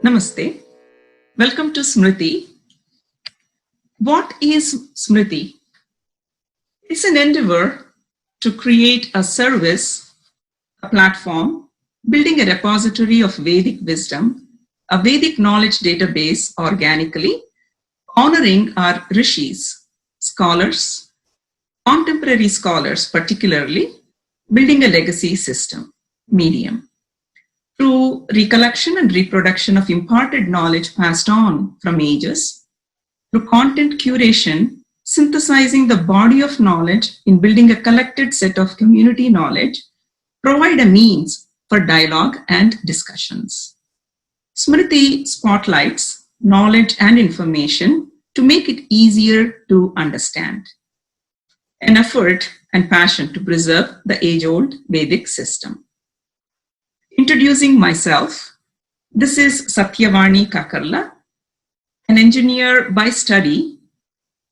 Namaste. Welcome to Smriti. What is Smriti? It's an endeavor to create a service, a platform, building a repository of Vedic wisdom, a Vedic knowledge database organically, honoring our rishis, scholars, contemporary scholars particularly, building a legacy system, medium. Through recollection and reproduction of imparted knowledge passed on from ages, through content curation, synthesizing the body of knowledge in building a collected set of community knowledge, provide a means for dialogue and discussions. Smriti spotlights knowledge and information to make it easier to understand. An effort and passion to preserve the age-old Vedic system. Introducing myself, this is Satyavani Kakarla, an engineer by study,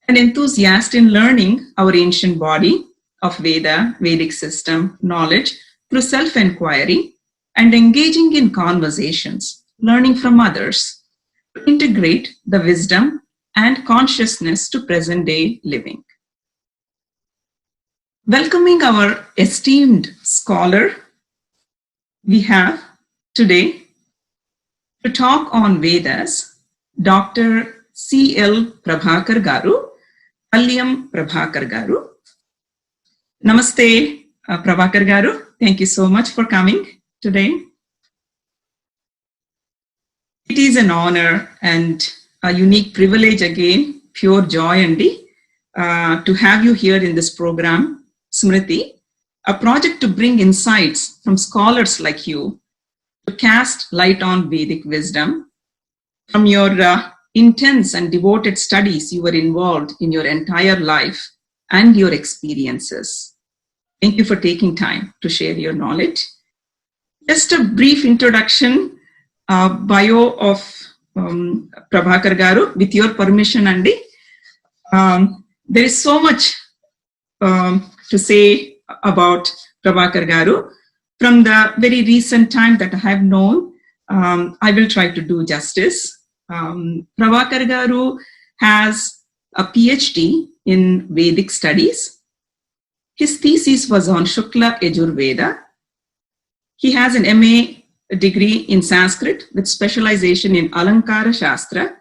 an enthusiast in learning our ancient body of Vedic system knowledge through self-inquiry and engaging in conversations, learning from others to integrate the wisdom and consciousness to present-day living. Welcoming our esteemed scholar, we have today to talk on Vedas, Dr. C.L. Prabhakar Garu, Palyam Prabhakar Garu. Namaste, Prabhakar Garu. Thank you so much for coming today. It is an honor and a unique privilege again, pure joy Andy, to have you here in this program, Smriti, a project to bring insights from scholars like you to cast light on Vedic wisdom. From your intense and devoted studies you were involved in your entire life and your experiences. Thank you for taking time to share your knowledge. Just a brief introduction, bio of Prabhakar Garu, with your permission, Andy. There is so much to say about Prabhakar Garu. From the very recent time that I have known, I will try to do justice. Prabhakar Garu has a PhD in Vedic studies. His thesis was on Shukla Yajurveda. He has an MA degree in Sanskrit with specialization in Alankara Shastra,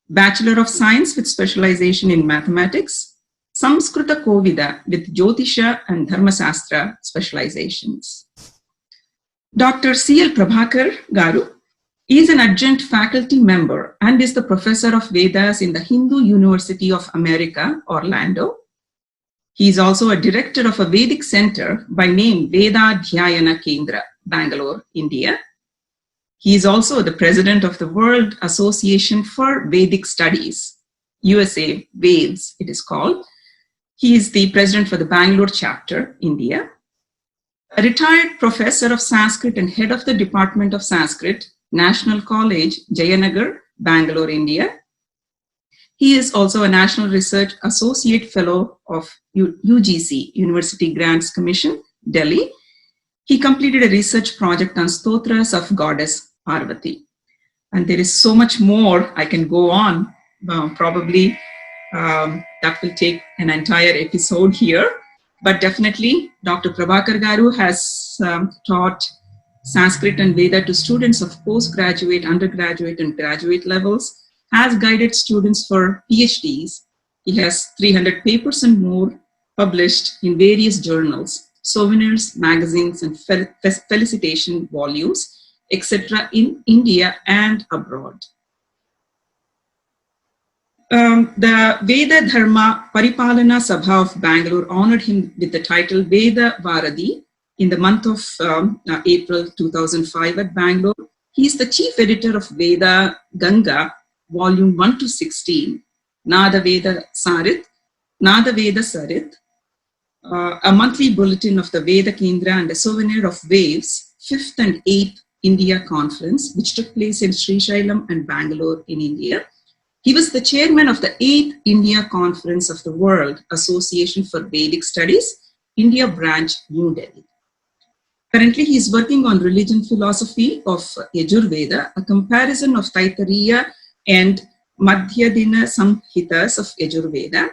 Bachelor of Science with specialization in mathematics, Samskrita Kovida with Jyotisha and Dharmasastra specializations. Dr. C.L. Prabhakar Garu is an adjunct faculty member and is the professor of Vedas in the Hindu University of America, Orlando. He is also a director of a Vedic center by name Veda Dhyayana Kendra, Bangalore, India. He is also the president of the World Association for Vedic Studies, USA, WAVES it is called. He is the president for the Bangalore chapter, India. A retired professor of Sanskrit and head of the Department of Sanskrit, National College, Jayanagar, Bangalore, India. He is also a National Research Associate Fellow of UGC, University Grants Commission, Delhi. He completed a research project on stotras of goddess Parvati. And there is so much more I can go on, probably. That will take an entire episode here, but definitely Dr. Prabhakar Garu has taught Sanskrit and Veda to students of postgraduate, undergraduate and graduate levels, has guided students for PhDs. He has 300 papers and more published in various journals, souvenirs, magazines and felicitation volumes, etc. in India and abroad. The Veda Dharma Paripalana Sabha of Bangalore honored him with the title Veda Varadi in the month of April 2005 at Bangalore. He is the chief editor of Veda Ganga, volume 1 to 16, Nada Veda Sarit, a monthly bulletin of the Veda Kendra and a souvenir of WAVES 5th and 8th India Conference, which took place in Srisailam and Bangalore in India. He was the chairman of the 8th India Conference of the World Association for Vedic Studies, India branch, New Delhi. Currently, he is working on religion philosophy of Yajurveda, a comparison of Taittiriya and Madhyadina Samhitas of Yajurveda.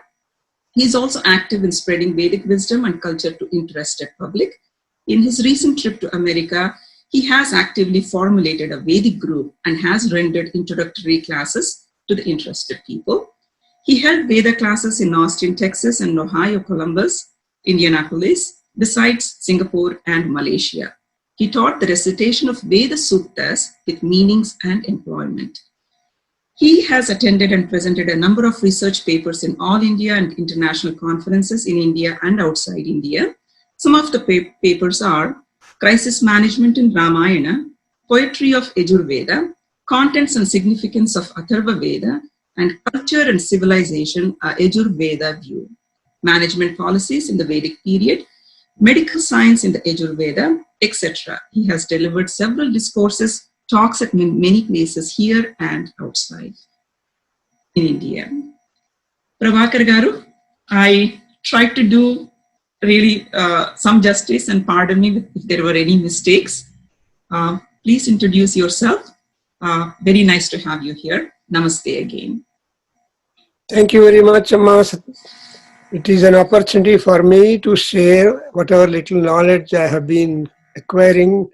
He is also active in spreading Vedic wisdom and culture to interested public. In his recent trip to America, he has actively formulated a Vedic group and has rendered introductory classes to the interested people. He held Veda classes in Austin, Texas, and Ohio, Columbus, Indianapolis, besides Singapore and Malaysia. He taught the recitation of Veda Suktas with meanings and employment. He has attended and presented a number of research papers in all India and international conferences in India and outside India. Some of the papers are Crisis Management in Ramayana, Poetry of Yajurveda, Contents and Significance of Atharva Veda, and Culture and Civilization, a Yajurveda View, Management Policies in the Vedic Period, Medical Science in the Yajurveda, etc. He has delivered several discourses, talks at many places here and outside in India. Prabhakar Garu, I tried to do really some justice, and pardon me if there were any mistakes. Please introduce yourself. Very nice to have you here. Namaste again. Thank you very much, Amma. It is an opportunity for me to share whatever little knowledge I have been acquiring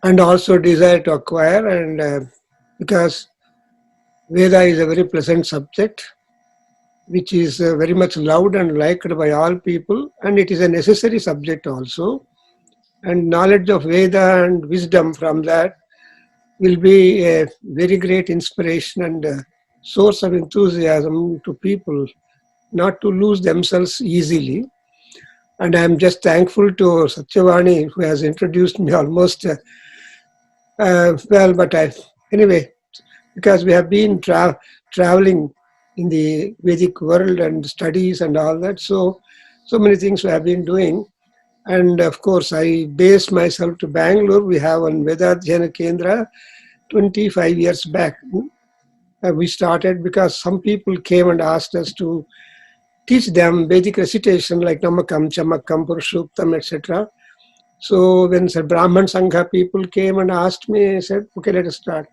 and also desire to acquire, and because Veda is a very pleasant subject, which is very much loved and liked by all people, and it is a necessary subject also. And knowledge of Veda and wisdom from that will be a very great inspiration and source of enthusiasm to people not to lose themselves easily. And I am just thankful to Satyavani, who has introduced me almost anyway, because we have been traveling in the Vedic world and studies and all that. So many things we have been doing. And of course, I based myself to Bangalore. We have one Vedadhyana Kendra 25 years back. We started because some people came and asked us to teach them Vedic recitation like Namakam, Chamakam, Purushottam, etc. So when Brahman Sangha people came and asked me, I said, okay, let us start.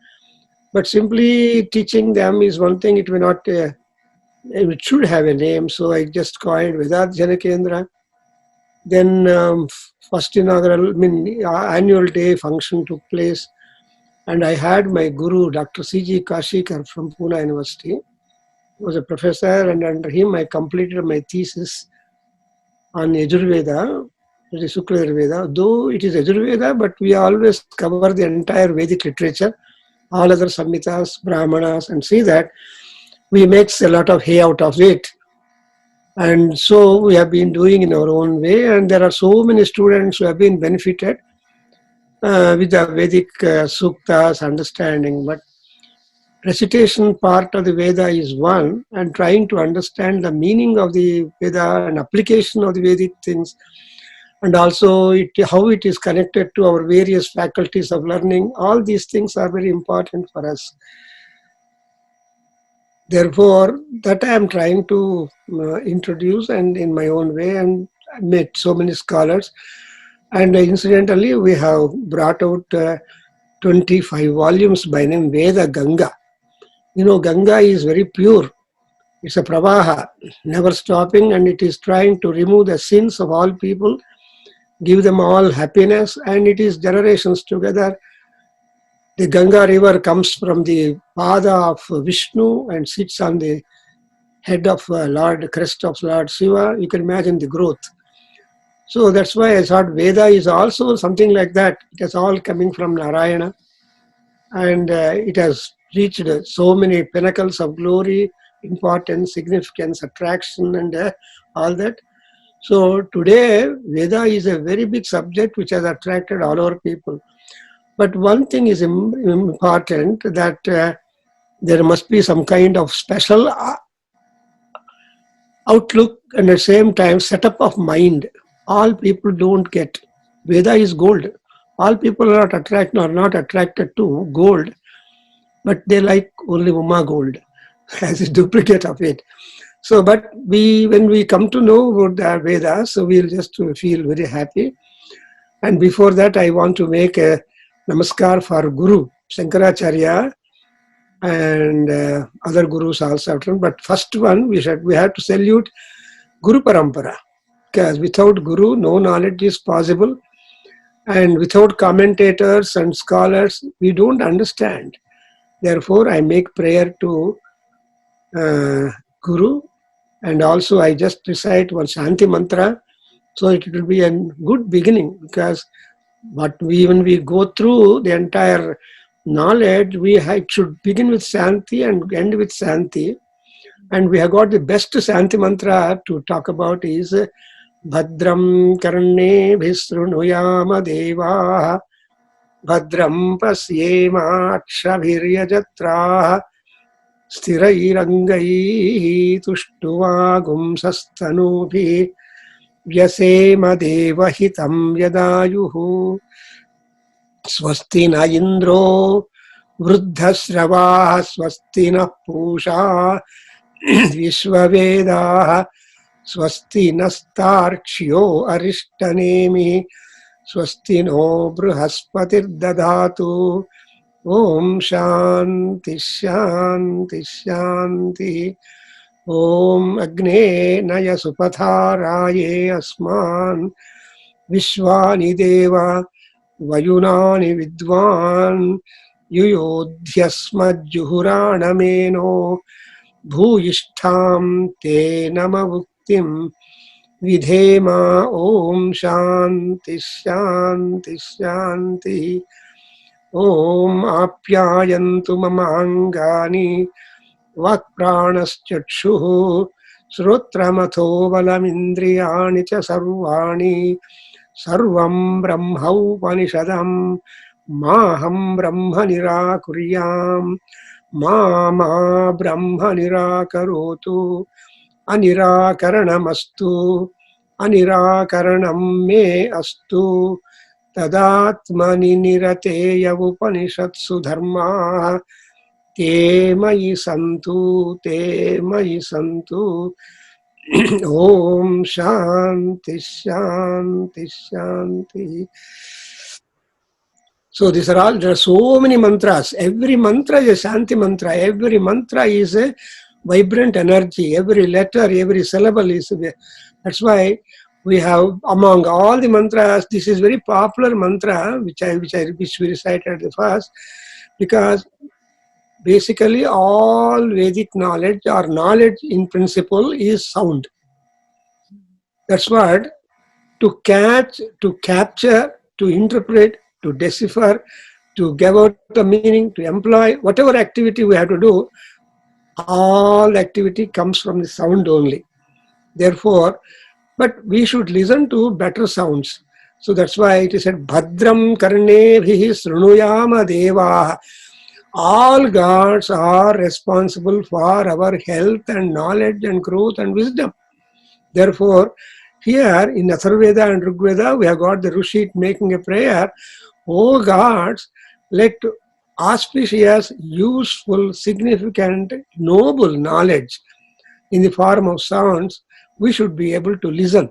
But simply teaching them is one thing, it may not, it should have a name. So I just coined Vedadhyana Kendra. Then first inaugural, annual day function took place. And I had my guru, Dr. C.G. Kashikar from Pune University. He was a professor, and under him I completed my thesis on Yajurveda, it is Shukla Yajurveda. Though it is Yajurveda, but we always cover the entire Vedic literature, all other Samhitas, Brahmanas, and see that we make a lot of hay out of it. And so we have been doing in our own way, and there are so many students who have been benefited with the Vedic Suktas understanding. But recitation part of the Veda is one, and trying to understand the meaning of the Veda and application of the Vedic things, and also how it is connected to our various faculties of learning. All these things are very important for us. Therefore, that I am trying to introduce and in my own way, and I met so many scholars. And incidentally, we have brought out 25 volumes by name Veda Ganga. You know, Ganga is very pure. It's a pravaha, never stopping, and it is trying to remove the sins of all people, give them all happiness, and it is generations together. The Ganga river comes from the pada of Vishnu and sits on the head of crest of Lord Shiva. You can imagine the growth. So that's why I thought Veda is also something like that. It is all coming from Narayana, and it has reached so many pinnacles of glory, importance, significance, attraction, and all that. So today, Veda is a very big subject which has attracted all our people. But one thing is important, that there must be some kind of special outlook and at the same time setup of mind. All people don't get. Veda is gold. All people are not attracted to gold, but they like only Uma gold as a duplicate of it. So, but when we come to know about the Vedas, so we'll just feel very happy. And before that, I want to make a namaskar for Guru, Shankaracharya, and other gurus also. But first one, we have to salute Guru Parampara, because without Guru, no knowledge is possible. And without commentators and scholars, we don't understand. Therefore, I make prayer to Guru, and also I just recite one Shanti mantra, so it will be a good beginning, because when we go through the entire knowledge, it should begin with Shanti and end with Shanti. And we have got the best Shanti mantra to talk about is Bhadram Karne Bhisrunuyama Deva Bhadram Pasyema Akshaviryajatraha Sthirairangai Tushtuva Gumsastanubhi Vyasema Devahitam Yadayuhu Swasti na Indro Vruddhasravaha Swasti na Pusha Vishwavedaha Swasti nastarkshyo arishtanemi Swasti no bruhaspatir dadhatu Om Shanti Shanti Shanti Om Agne Naya Supatharaye Asman Vishwani Deva Vayunani Vidwan Yuyodhyasmad Juhuranameno Bhuyishtham Te Namavuktim Vidhema Om Shanti Shanti Shanti Om Apyayantu Mamangani Vakpranaschakshuhu Srutramatho Valamindriyani Cha Sarvani Sarvam Brahma Upanishadam Maham Brahma Nirakuryam Ma Brahma Nirakarotu Anirakaranamastu Anirakaranam me astu Tadatmani Nirateya Upanishatsu Dharma Te Mayi Santu Te Mayi Santu Om Shanti Shanti Shanti. So there are so many mantras. Every mantra is a Shanti mantra. Every mantra is a vibrant energy. Every letter, every syllable is. That's why we have, among all the mantras, this is very popular mantra which we recited at the first, because basically all Vedic knowledge or knowledge in principle is sound. That's what to catch, to capture, to interpret, to decipher, to give out the meaning, to employ, whatever activity we have to do, all activity comes from the sound only. Therefore, but we should listen to better sounds. So that's why it is said, Bhadram Karnebhihi Srunuyama Deva. All gods are responsible for our health and knowledge and growth and wisdom. Therefore, here in Atharvaveda and Rigveda, we have got the Rishi making a prayer. O gods, let auspicious, useful, significant, noble knowledge in the form of sounds, we should be able to listen.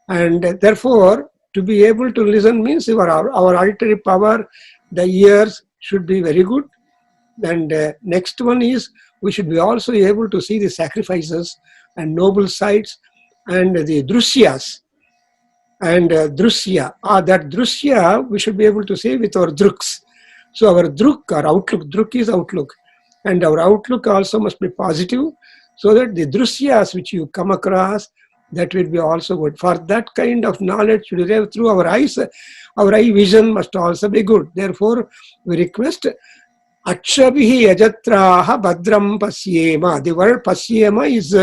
And therefore, to be able to listen means our auditory power, the ears should be very good. And next one is, we should be also able to see the sacrifices and noble sights and the drusyas. And drusya, that drusya we should be able to see with our druks. So our druk, our outlook, druk is outlook. And our outlook also must be positive, so that the drusyas which you come across, that will be also good. For that kind of knowledge to derive through our eyes, our eye vision must also be good. Therefore, we request Akshabihi Yajatraha Bhadram Pasyema. The word Pasyema is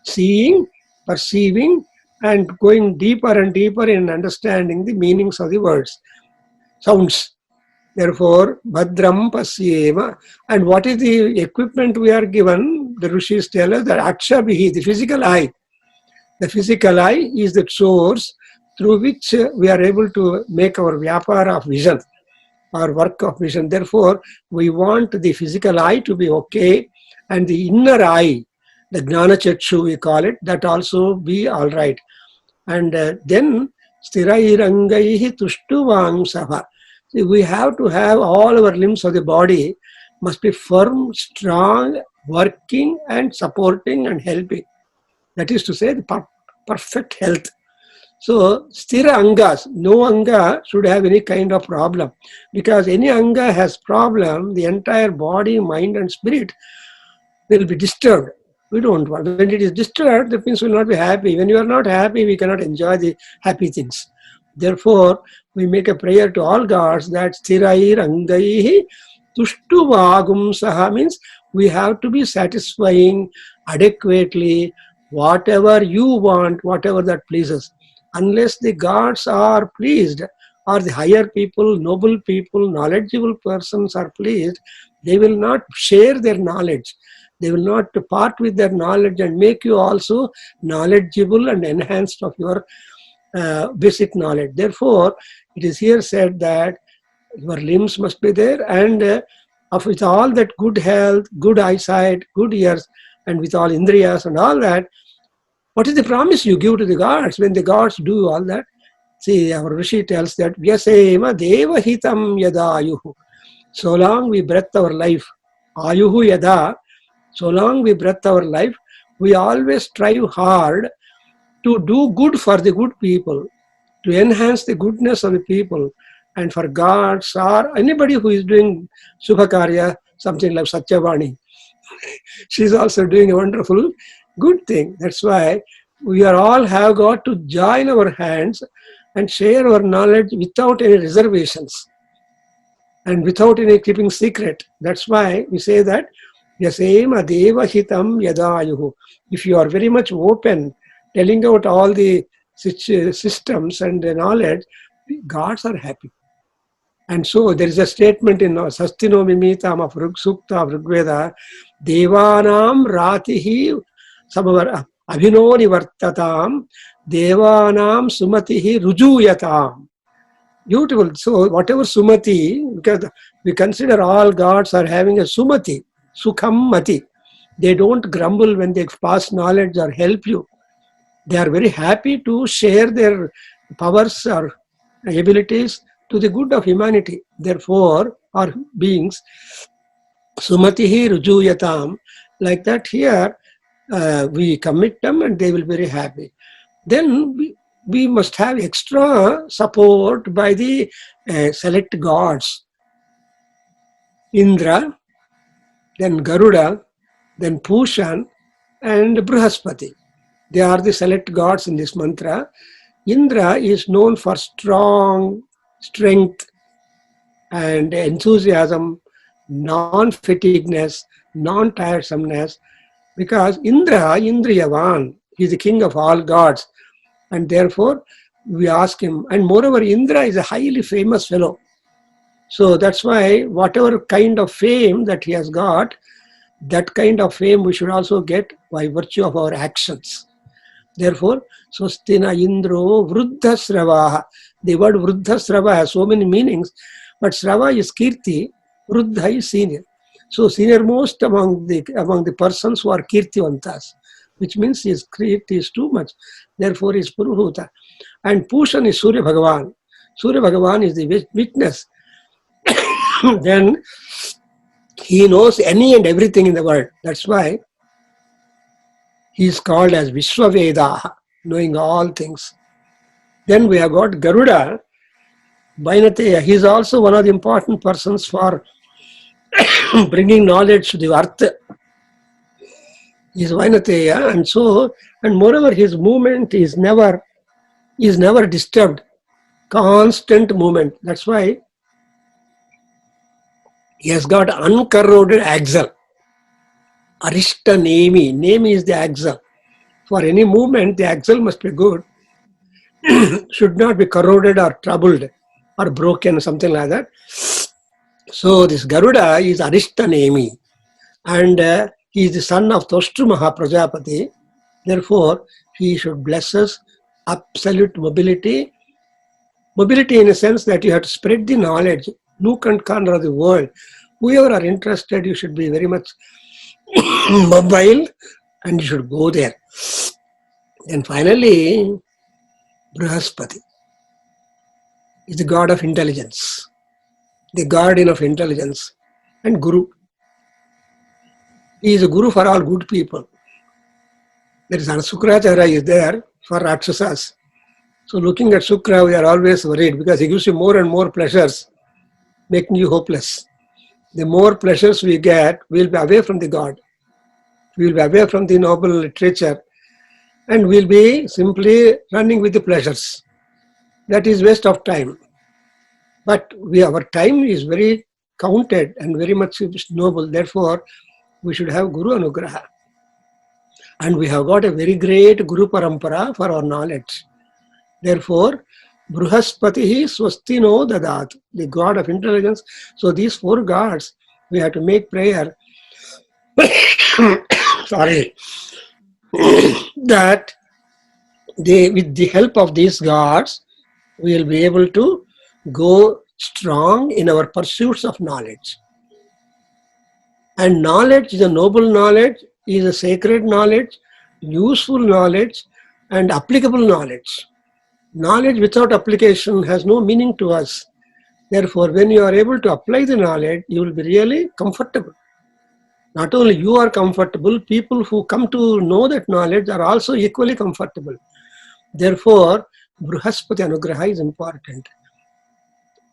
seeing, perceiving, and going deeper and deeper in understanding the meanings of the words, sounds. Therefore, Bhadram Pasyema. And what is the equipment we are given? The Rishis tell us that Akshabihi, the physical eye. The physical eye is the source through which we are able to make our vyapara of vision, our work of vision. Therefore, we want the physical eye to be okay, and the inner eye, the Gnana Chakshu we call it, that also be all right. And then Stirairangaihi tushtuvangsava. See, we have to have all our limbs of the body must be firm, strong, working and supporting and helping. That is to say, the perfect health. So, stira angas, no anga should have any kind of problem, because any anga has problem, the entire body, mind and spirit will be disturbed. We don't want. When it is disturbed, that means we will not be happy. When you are not happy, we cannot enjoy the happy things. Therefore, we make a prayer to all gods that Sthirair Angaihi Tushtuvagum Saha, means we have to be satisfying adequately whatever you want, whatever that pleases. Unless the gods are pleased, or the higher people, noble people, knowledgeable persons are pleased, they will not share their knowledge. They will not part with their knowledge and make you also knowledgeable and enhanced of your basic knowledge. Therefore, it is here said that your limbs must be there, and with all that good health, good eyesight, good ears, and with all indriyas and all that, what is the promise you give to the gods when the gods do all that? See, our Rishi tells that Vyasema Devahitam Yadayuhu. So long we breath our life, Ayuhu Yada, so long we breath our life, we always strive hard to do good for the good people, to enhance the goodness of the people, and for gods or anybody who is doing Subhakarya, something like Satyavani. She is also doing a wonderful good thing. That's why we are all have got to join our hands and share our knowledge without any reservations and without any keeping secret. That's why we say that Yasema Devahitam Yadayuhu. If you are very much open, telling out all the systems and the knowledge, the gods are happy. And so there is a statement in Sastino Mimitam of Sukta of Rigveda, Devanam Ratihi Samavar Abhinoni Vartatam, Devanam Sumatihi Rujuyatam. Beautiful. So whatever Sumati, because we consider all gods are having a Sumati, Sukham Mati. They don't grumble when they pass knowledge or help you. They are very happy to share their powers or abilities to the good of humanity. Therefore, our beings, Sumatihi Rujuyatam, like that here, we commit them and they will be very happy. Then we must have extra support by the select gods. Indra, then Garuda, then Pushan and Brihaspati. They are the select gods in this mantra. Indra is known for strong strength and enthusiasm, non-fatigueness, non-tiresomeness, because Indra, Indriyavan, he is the king of all gods, and therefore we ask him. And moreover, Indra is a highly famous fellow. So that's why whatever kind of fame that he has got, that kind of fame we should also get by virtue of our actions. Therefore, Swastina Indro Vruddha Sravaha. The word Vruddha Srava has so many meanings, but Srava is Kirti, Vruddha is senior. So senior most among the persons who are Kirtivantas, which means his Kirti is too much. Therefore, he is Puruhuta. And Pushan is Surya Bhagavan. Surya Bhagavan is the witness. Then he knows any and everything in the world. That's why he is called as Vishwaveda, knowing all things. Then we have got Garuda, Vainateya. He is also one of the important persons for bringing knowledge to the earth. He is Vainateya, and moreover his movement is never disturbed. Constant movement. That's why he has got uncorroded axle. Arishta Nemi. Nemi is the axle. For any movement, the axle must be good. Should not be corroded or troubled or broken, something like that. So this Garuda is Arishta Nemi. And he is the son of Toshtu Maha Prajapati. Therefore, he should bless us absolute mobility. Mobility in a sense that you have to spread the knowledge, nook and corner of the world. Whoever are interested, you should be very much mobile and you should go there. And finally, Brihaspati. is the god of intelligence, the guardian of intelligence, and Guru. He is a Guru for all good people. There is Sukracharya is there for Rakshasas. So looking at Sukra, we are always worried because he gives you more and more pleasures, making you hopeless. The more pleasures we get, we will be away from the God. We will be away from the noble literature, and we will be simply running with the pleasures. That is waste of time. But our time is very counted and very much noble. Therefore, we should have Guru Anugraha. And we have got a very great Guru Parampara for our knowledge. Therefore, Bruhaspatihi Swastino Dadat, the god of intelligence. So these 4 gods, we have to make prayer. Sorry. That with the help of these gods, we will be able to go strong in our pursuits of knowledge. And knowledge is a noble knowledge, is a sacred knowledge, useful knowledge, and applicable knowledge. Knowledge without application has no meaning to us. Therefore, when you are able to apply the knowledge, you will be really comfortable. Not only you are comfortable, people who come to know that knowledge are also equally comfortable. Therefore, Bruhaspati Anugraha is important.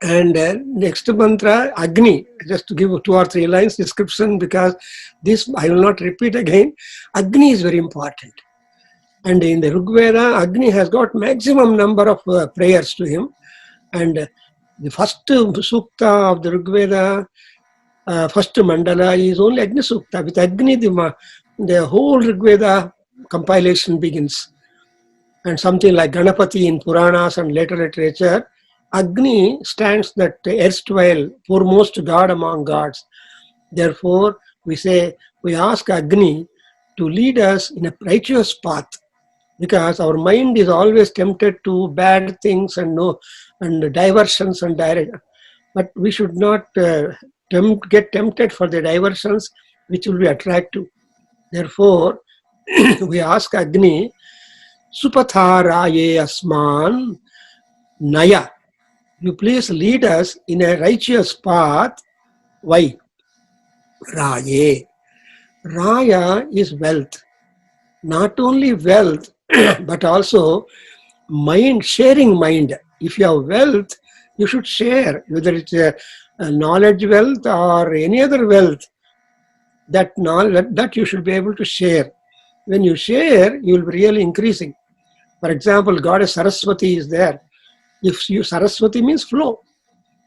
And next mantra, Agni, just to give 2 or 3 lines description, because this I will not repeat again. Agni is very important. And in the Rigveda, Agni has got maximum number of prayers to him. And the first sukta of the Rigveda, first mandala is only Agni Sukta. With Agni, the whole Rigveda compilation begins. And something like Ganapati in Puranas and later literature, Agni stands that erstwhile foremost god among gods. Therefore, we ask Agni to lead us in a righteous path, because our mind is always tempted to bad things and diversions and direct. But we should not get tempted for the diversions which will be attractive. Therefore, we ask Agni, Supatharaye Asman Naya. You please lead us in a righteous path. Why? Raye. Raya is wealth. Not only wealth, but also mind, sharing mind. If you have wealth, you should share, whether it's a knowledge wealth or any other wealth. That you should be able to share. When you share, you will be really increasing. For example, Goddess Saraswati is there. If you Saraswati means flow.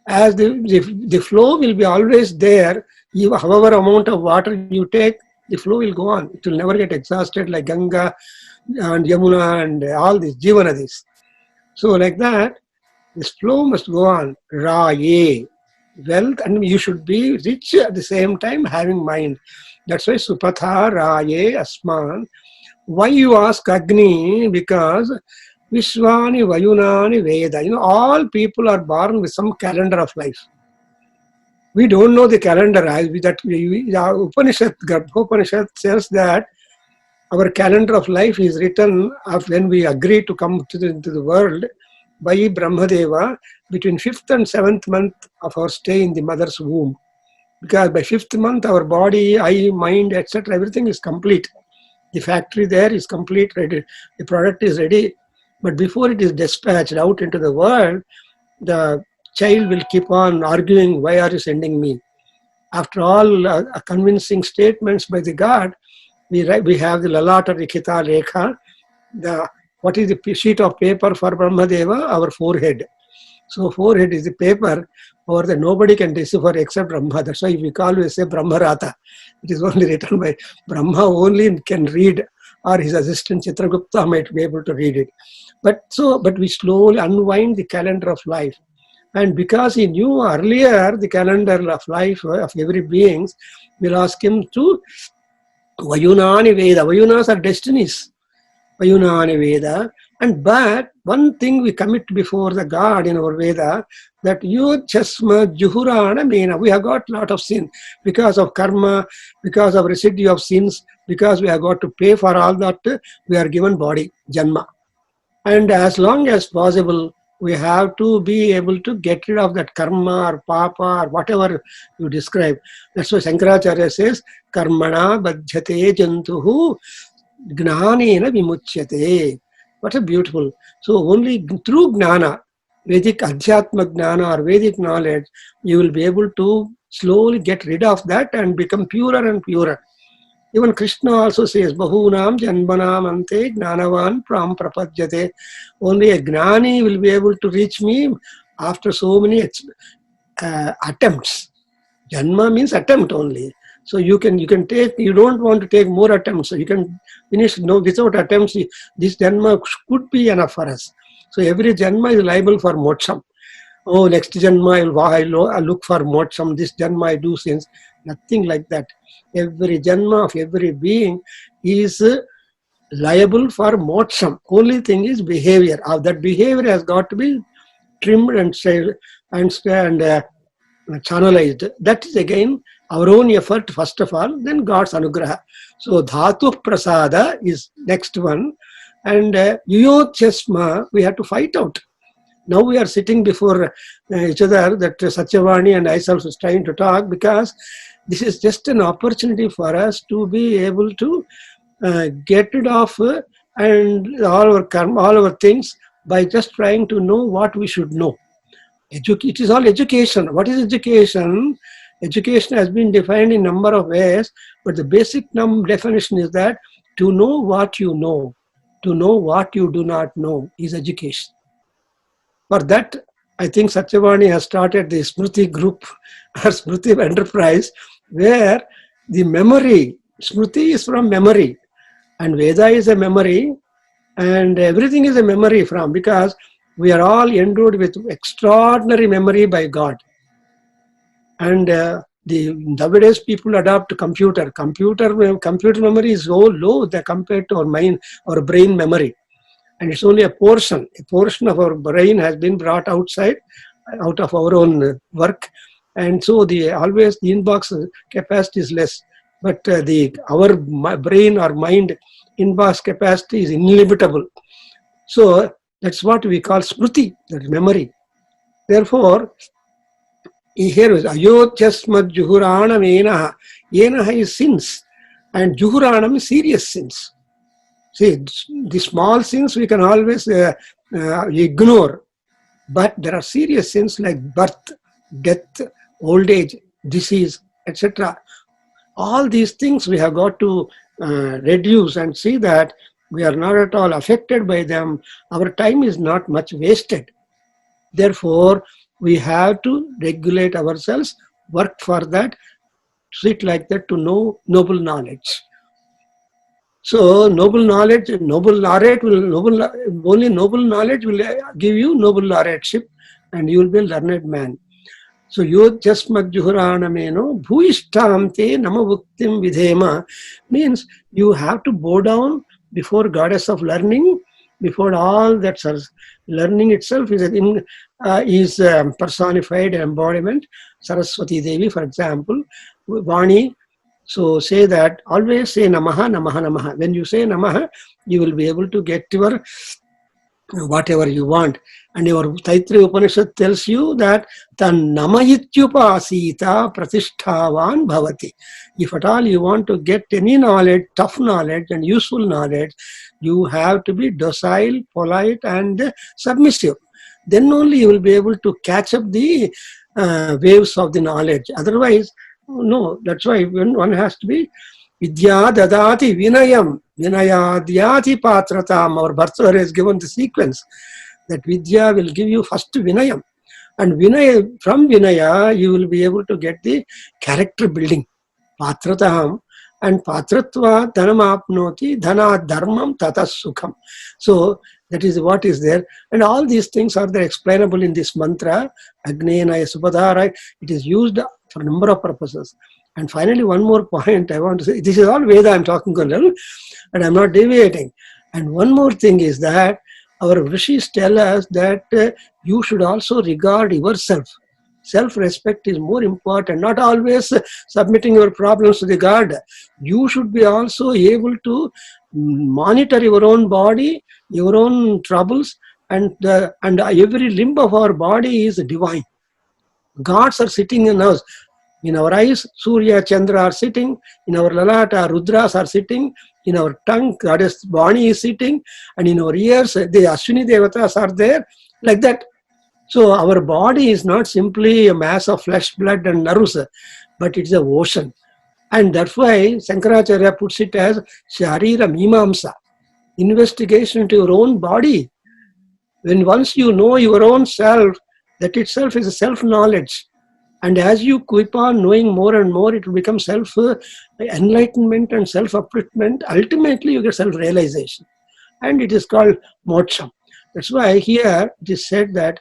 As the flow will be always there, however amount of water you take, the flow will go on. It will never get exhausted like Ganga and Yamuna and all these Jivanadis. So like that, this flow must go on. Raye, wealth, and you should be rich at the same time having mind. That's why Supatha Raye Asman. Why you ask Agni? Because Vishwani Vayunani Veda. All people are born with some calendar of life. We don't know the calendar. Upanishad, Garbhopanishad says that our calendar of life is written when we agree to come into the world by Brahmadeva between 5th and 7th month of our stay in the mother's womb. Because by 5th month, our body, eye, mind, etc., everything is complete. The factory there is complete, ready. The product is ready. But before it is dispatched out into the world, the child will keep on arguing, why are you sending me? After all convincing statements by the God, we have the Lalata Rikita Rekha. What is the sheet of paper for Brahmadeva? Our forehead. So forehead is the paper over that nobody can decipher except Brahma. That's why we always say Brahmarata. It is only written by Brahma, only can read, or his assistant Chitragupta might be able to read it. But we slowly unwind the calendar of life. And because he knew earlier the calendar of life of every being, we'll ask him to Vayunani Veda. Vayunas are destinies. Vayunani Veda. But one thing we commit before the God in our Veda, that Chasma Juhurana Mena. We have got a lot of sin because of karma, because of residue of sins, because we have got to pay for all that, we are given body, Janma. And as long as possible, we have to be able to get rid of that karma or papa or whatever you describe. That's why Shankaracharya says, karmana badhyate jantuhu gnanena vimuchyate. What a beautiful. So only through gnana, Vedic Adhyatma gnana or Vedic knowledge, you will be able to slowly get rid of that and become purer and purer. Even Krishna also says, Bahunam Janmanam Ante Gnanavan Pram Prapadyate. Only a Gnani will be able to reach me after so many attempts. Janma means attempt only. So you take, you don't want to take more attempts. So you can finish without attempts. This Janma could be enough for us. So every Janma is liable for moksham. Oh, next Janma I'll look for moksham. This Janma I do sins. Nothing like that. Every Janma of every being is liable for moksham. Only thing is behavior. That behavior has got to be trimmed and channelized. That is again our own effort first of all, then God's anugraha. So dhatu prasada is next one, and yuyotyasma we have to fight out. Now we are sitting before each other, that Satyavani and I also trying to talk, because this is just an opportunity for us to be able to get rid of and all our karma, all our things, by just trying to know what we should know. It is all education. What is education? Education has been defined in a number of ways, but the basic definition is that to know what you know, to know what you do not know is education. For that, I think Satyavani has started the Smriti group or Smriti enterprise, where the memory, Smriti is from memory, and Veda is a memory, and everything is a memory from, because we are all endowed with extraordinary memory by God. And nowadays people adopt computer memory is so low compared to our mind or brain memory, and it's only a portion of our brain has been brought outside out of our own work, and so the inbox capacity is less, but our brain or mind inbox capacity is illimitable. So that's what we call smriti, that is memory. Therefore, here is ayotyasmad juhuranam enaha. Enaha is sins, and juhuranam is serious sins. See, the small sins we can always ignore, but there are serious sins like birth, death, old age, disease, etc. All these things we have got to reduce and see that we are not at all affected by them. Our time is not much wasted. Therefore, we have to regulate ourselves, work for that, sit like that to know noble knowledge. So noble knowledge will give you noble laureateship, and you will be a learned man. So yotyasmad juhuranameno bhuishtamte namavuktim vidhema means you have to bow down before goddess of learning, before all that. Learning itself is personified embodiment. Saraswati Devi, for example, Vani. So say that, always say Namaha, Namaha, Namaha. When you say Namaha, you will be able to get your whatever you want. And your Taittiriya Upanishad tells you that tan namayityupasita pratishthavan bhavati. If at all you want to get any knowledge, tough knowledge and useful knowledge, you have to be docile, polite and submissive. Then only you will be able to catch up the waves of the knowledge. Otherwise, no. That's why one has to be Vidya dadati vinayam, vinayadyati patratam. Our Bhartara has given the sequence that Vidya will give you first Vinayam. And Vinaya, from Vinaya, you will be able to get the character building. Patratam. And Patratva dhanamapnoti dhana dharmam tata sukham. So that is what is there. And all these things are there explainable in this mantra, Agnenaya Supadhara. It is used for a number of purposes. And finally, one more point I want to say. This is all Veda I'm talking a little, and I'm not deviating. And one more thing is that our rishis tell us that you should also regard yourself. Self-respect is more important, not always submitting your problems to the God. You should be also able to monitor your own body, your own troubles, and every limb of our body is divine. Gods are sitting in us. In our eyes, Surya, Chandra are sitting. In our lalata, Rudras are sitting. In our tongue, Goddess Vani is sitting. And in our ears, the Ashwini Devatas are there. Like that. So our body is not simply a mass of flesh, blood and nerves, but it's an ocean. And that's why Shankaracharya puts it as Sharira Mimamsa, investigation into your own body. When once you know your own self, that itself is a self-knowledge. And as you keep on knowing more and more, it will become self-enlightenment and self-upliftment. Ultimately, you get self-realization. And it is called moksha. That's why here it is said that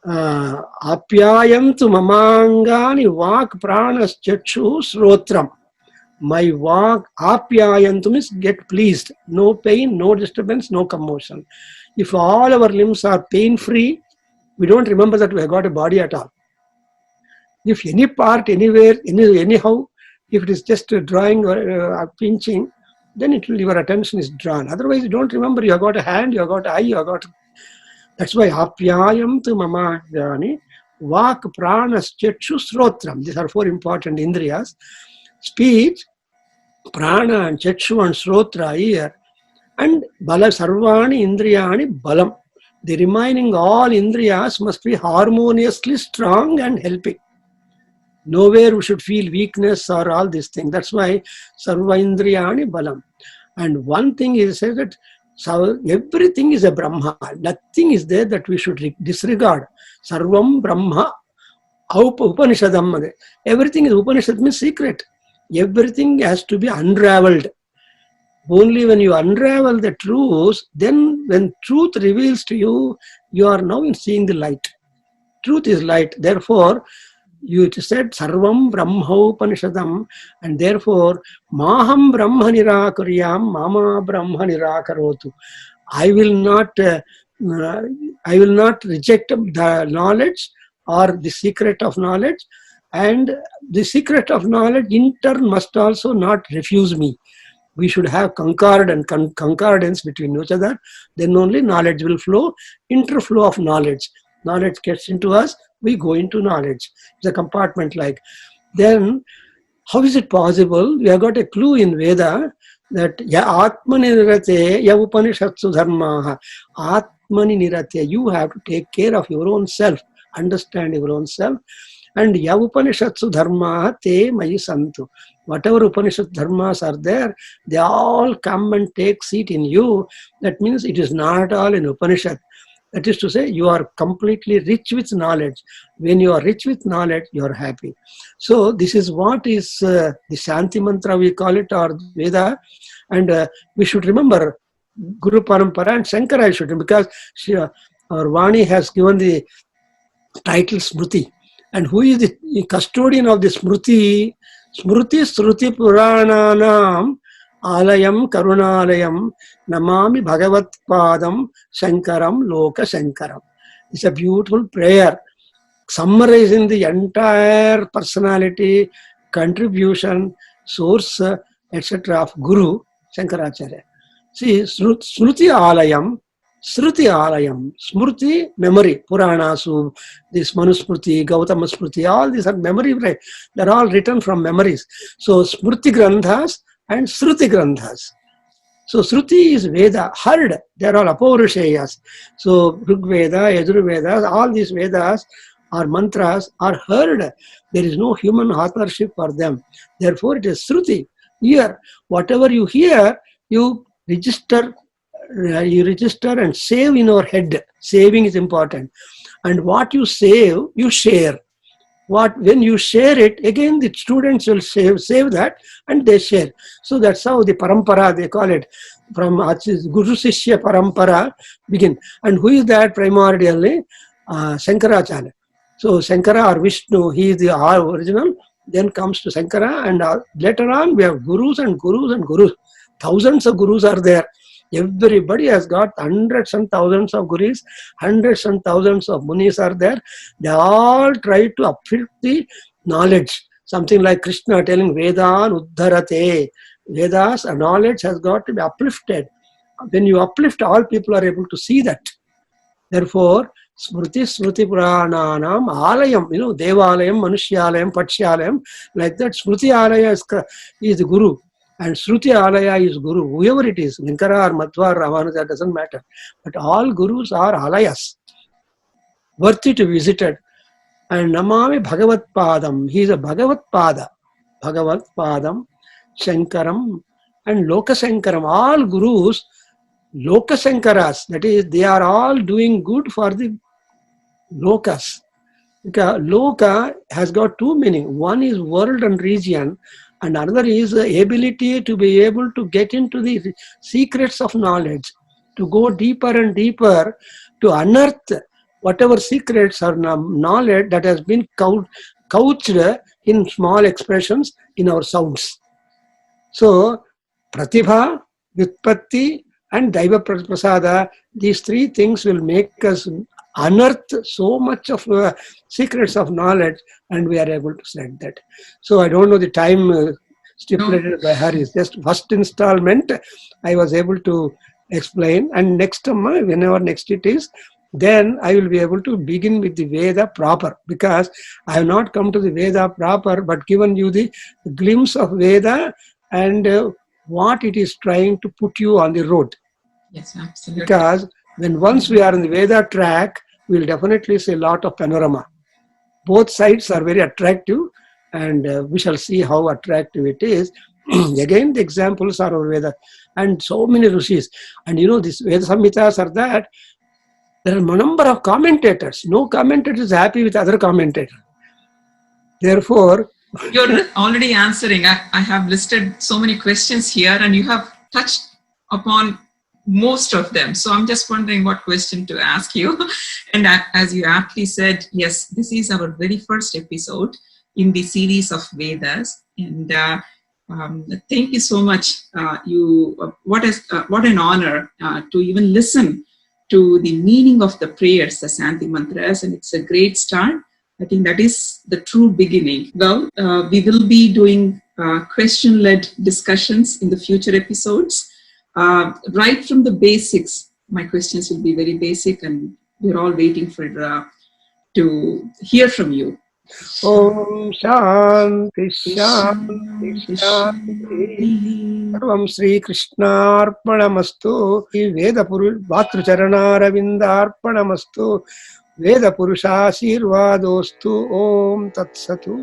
Apyayantu mamangani vak pranas chakshu srotram. My vak, apyayantu means get pleased. No pain, no disturbance, no commotion. If all our limbs are pain-free, we don't remember that we have got a body at all. If any part, anywhere, anyhow, if it is just drawing or pinching, then your attention is drawn. Otherwise, you don't remember you have got a hand, you have got an eye, you have got... That's why apyayam tu mama jani vak pranas chakshu srotram. These are 4 important indriyas. Speech, prana and chakshu and srotra ear, and bala sarvani indriyani balam. The remaining all indriyas must be harmoniously strong and helping. Nowhere we should feel weakness or all these things. That's why sarva indriyani balam. And one thing is said that so everything is a Brahma. Nothing is there that we should disregard. Sarvam Brahma Upanishadam. Everything is Upanishad means secret. Everything has to be unraveled. Only when you unravel the truth, then when truth reveals to you, you are now seeing the light. Truth is light. Therefore, you said Sarvam Brahma Upanishadam, and therefore Maham Brahma Nirakuryam Mama Brahma Nirakarotu. I will not reject the knowledge or the secret of knowledge, and the secret of knowledge in turn must also not refuse me. We should have concord and concordance between each other. Then only knowledge will flow, interflow of knowledge. Knowledge gets into us, we go into knowledge. It's a compartment like. Then, how is it possible? We have got a clue in Veda that Atmani nirate ya upanishatsu dharmaha. Atmani nirate, you have to take care of your own self, understand your own self. And ya upanishatsu dharmaha te mayi santu. Whatever Upanishad dharmas are there, they all come and take seat in you. That means it is not all in Upanishad. That is to say, you are completely rich with knowledge. When you are rich with knowledge, you are happy. So this is what is the Shanti Mantra, we call it, or Veda. And we should remember Guru Parampara and Shankara should, because our Vani has given the title Smriti. And who is the custodian of the Smriti? Smriti Sruti Purananam Alayam Karunalayam Namami Bhagavat Padam Shankaram Loka Shankaram. It's a beautiful prayer summarizing the entire personality, contribution, source, etc. of Guru Shankaracharya. See, Sruti Alayam, Sruti Alayam, Smriti, memory, Puranasu, this Manusmriti, Gautama Smriti, all these are memory, right? They're all written from memories. So, Smriti Granthas and Sruti Granthas. So, Sruti is Veda, heard. They're all Apaurishayas. So, Rig Veda, Yajur Vedas, all these Vedas or mantras are heard. There is no human authorship for them. Therefore, it is Sruti. Here, whatever you hear, you register and save in our head. Saving is important. And what you save, you share. When you share it, again the students will save that and they share. So that's how the parampara, they call it, from Guru Sishya parampara begin. And who is that primordially? Shankaracharya. So Shankara or Vishnu, he is the original. Then comes to Shankara, and later on we have gurus and gurus and gurus. Thousands of gurus are there. Everybody has got hundreds and thousands of gurus, hundreds and thousands of munis are there. They all try to uplift the knowledge. Something like Krishna telling Vedan Uddharate. Vedas, knowledge has got to be uplifted. when you uplift, all people are able to see that. Therefore, Smriti Smriti Purananam Alayam, Devalayam, Manushyalayam, Patsyalayam, like that. Smriti Alaya is the Guru, and Shruti Alaya is Guru, whoever it is, Ninkara or Madhva or Ramanuja, doesn't matter. But all Gurus are Alayas, worthy to be visited. And Namami Bhagavat Padam, he is a Bhagavat Pada, Bhagavat Padam, Shankaram, and Lokasankaram, all Gurus, Lokasankaras, that is, they are all doing good for the Lokas. Because Loka has got two meanings. One is world and region, and another is the ability to be able to get into the secrets of knowledge, to go deeper and deeper, to unearth whatever secrets or knowledge that has been couched in small expressions in our sounds. So, Pratibha, Vyutpatti, and Daiva Prasada, these three things will make us unearth so much of secrets of knowledge, and we are able to select that. So I don't know the time stipulated by Harris. Just first installment, I was able to explain, and next time, whenever next it is, then I will be able to begin with the Veda proper, because I have not come to the Veda proper, but given you the glimpse of Veda and what it is trying to put you on the road. Yes, absolutely. Because when once we are on the Veda track, we will definitely see a lot of panorama. Both sides are very attractive, and we shall see how attractive it is. Again, the examples are of Veda, and so many rishis. And these Veda Samhitas are that there are a number of commentators. No commentator is happy with other commentator. Therefore, you're already answering. I have listed so many questions here, and you have touched upon most of them. So I'm just wondering what question to ask you. And as you aptly said, yes, this is our very first episode in the series of Vedas. And thank you so much. What an honor to even listen to the meaning of the prayers, the Santi Mantras, and it's a great start. I think that is the true beginning. Well, we will be doing question-led discussions in the future episodes. Right from the basics, my questions will be very basic, and we're all waiting for to hear from you. Om Shanti Shanti Shanti. Sarvam Sri Krishnarpanamastu. Veda Vatrucharanaravindarpanamastu. Veda Purushashirvadostu. Om Tat Satu.